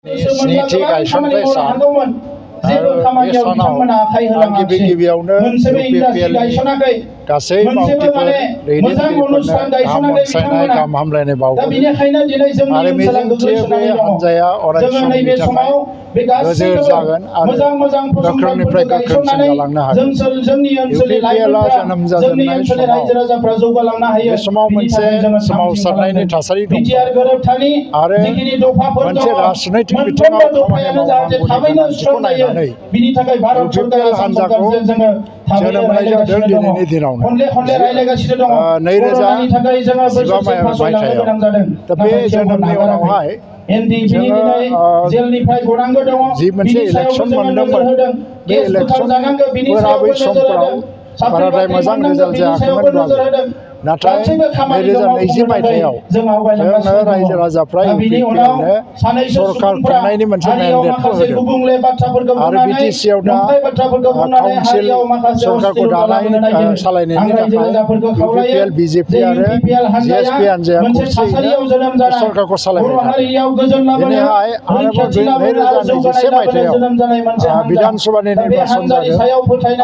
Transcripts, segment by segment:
स्निथि गायसनथाय सान आरो बे सानाव आं गिबियावनो UPPLनि गासै मावथिफोर दैदेनगिरिफोरनो गाहाम अनसायनाय गाहाम हामलायनाय बावहरो आरो मिजिंथियो बे हान्जाया अरायसमनि थाखाय गोजोर जागोन आरो गोख्रोंनिफ्राय गोख्रोंसिन जालांनो हागोन। UPPLआ जोनोम जाजेननाय समाव बे समाव मोनसे सोमावसारनायनि थासारि दंमोन आरो मोनसे राजनैतिक बिथिङाव खामानि मावनांगौनि गोनांथिखौ नायनानै UPPL हान्जाखौ जोनोम होनाय जादों दिनैनि दिनावनो 2015 मायथाइयाव। दा बे जोनोमनि उनावहाय जोङो जि मोनसे इलेक्सन मोनदोंमोन बे इलेक्सनफोरा बै समफोराव बाराद्राय मोजां रिजाल्ट जायाखैमोनब्लाबो नाथाय 2020 मायथाइयाव जोंनो रायजो राजाफ्रा UPPLनो सरकार खुंनायनि मोनसे मेन्डेटखौ होदों आरो BTC आव दा काउन्सिल सरकारखौ सालायनायनि थाखाय UPPL BJP आरो GSP हान्जाया खौसेयैनो सरकारखौ सालायबाय थादों। दिनैहाय आरोबाव 2021 मायथाइयाव बिधान सभानि निर्बाचन जादों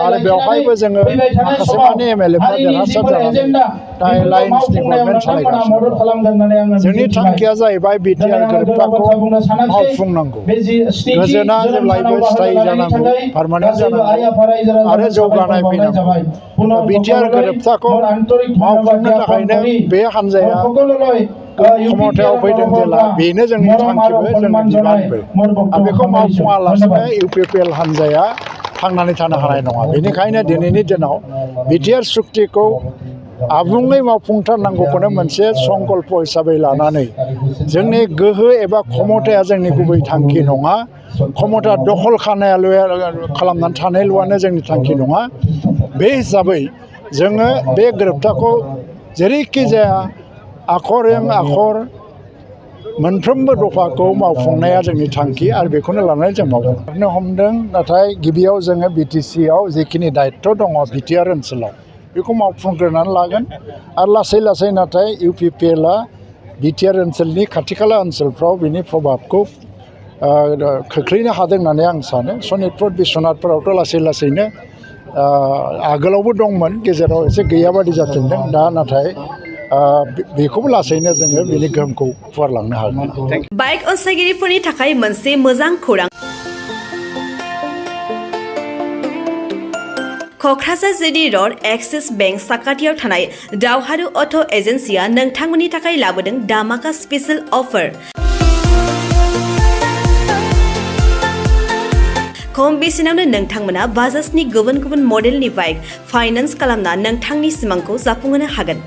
आरो बेवहायबो जोङो माखासे मानि MLAफ्रा देरहासार जानानै दा एलायन्सनि गभर्नमेन्ट सालायगासिनो दं। जोंनि थांखिया जाहैबाय BTR गोरोबथाखौ मावफुंनांगौ, गोजोना जेब्लायबो स्थायी जानांगौ, पारमानेन्ट जानांगौ आरो जौगानाय फैनांगौ। BTR गोरोबथाखौ मावफुंनो थाखायनो बे हान्जाया क्षमतायाव फैदों जेला बेनो जोंनि थांखिबो जोंनि बिबानबो आरो बेखौ मावफुङालासिनो UPPL हान्जाया थांनानै थानो हानाय नङा। बेनिखायनो दिनैनि दिनाव BTR सुक्तिखौ आबुङै मावफुंथारनांगौखौनो मोनसे संकल्प हिसाबै लानानै जोंनि गोहो एबा क्षमताया जोंनि गुबै थांखि नङा, क्षमता दखल खालामनानै थानायल'आनो जोंनि थांखि नङा। बे हिसाबै जोङो बे गोरोबथाखौ जेरैखि जाया आखरजों आखर मोनफ्रोमबो दफाखौ मावफुंनाया जोंनि थांखि आरो बेखौनो लानानै जों मावनो हमदों। नाथाय गिबियाव जोङो BTC आव जिखिनि दायित्व दङ BTR ओनसोलाव बेखौ मावफुंग्रोनानै लागोन आरो लासै लासै नाथाय UPPLआ BTR ओनसोलनि खाथि खाला ओनसोलफ्राव बिनि प्रभाबखौ खोख्लैनो हादों होननानै आं सानो। सनितपुर बिश्वनाथफोरावथ' लासै लासैनो आगोलावबो दंमोन, गेजेराव एसे गैया बादि जाफिनदों दा, नाथाय बेखौबो लासैनो जोङो बेनि गोहोमखौ फुवारलांनो हागोन। बाइक अनसायगिरिफोरनि थाखाय मोनसे मोजां खौरां। Kokrajhar JD road axis bank साखाथियाव थानाय दावहारु अट' एजेन्सिया नोंथांमोननि थाखाय लाबोदों दामाका स्पेशेल अफार। खम बेसेनावनो नोंथांमोना बाजाजनि गुबुन गुबुन मडेलनि बाइक फाइनान्स खालामना नोंथांनि सिमांखौ जाफुंहोनो हागोन।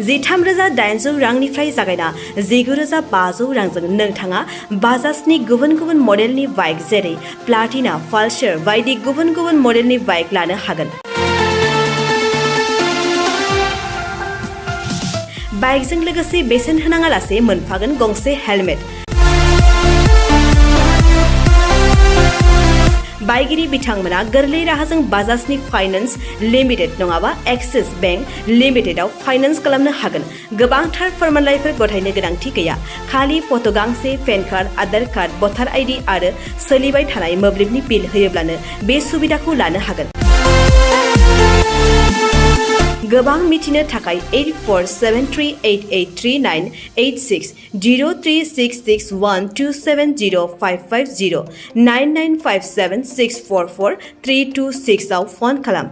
13,800 रांनिफ्राय जागायना 19,500 रांजों नोंथाङा बाजाजनि गुबुन गुबुन मडेलनि बाइक जेरै प्लाटिना, पालसार बायदि गुबुन गुबुन मडेलनि बाइक लानो हागोन। बाइकजों लोगोसे बेसेन होनाङालासे मोनफागोन गंसे हेलमेट। बाइगिरि बिथांमोना गोरलै राहाजों बाजाजनि फाइनान्स लिमिटेड नङाबा एक्सिस बेंक लिमिटेडआव फाइनान्स खालामनो हागोन। गोबांथार फोरमानलाइफोर गथायनो गोनांथि गैया, खालि फट' गांसे, पेन कार्ड, आधार कार्ड, भटार ID आरो सोलिबाय थानाय मोब्लिबनि बिल होयोब्लानो बे सुबिदाखौ लानो हागोन। गोबां मिथिनो थाखाय 8473883986 03661270550 9957644326 आव फन खालाम।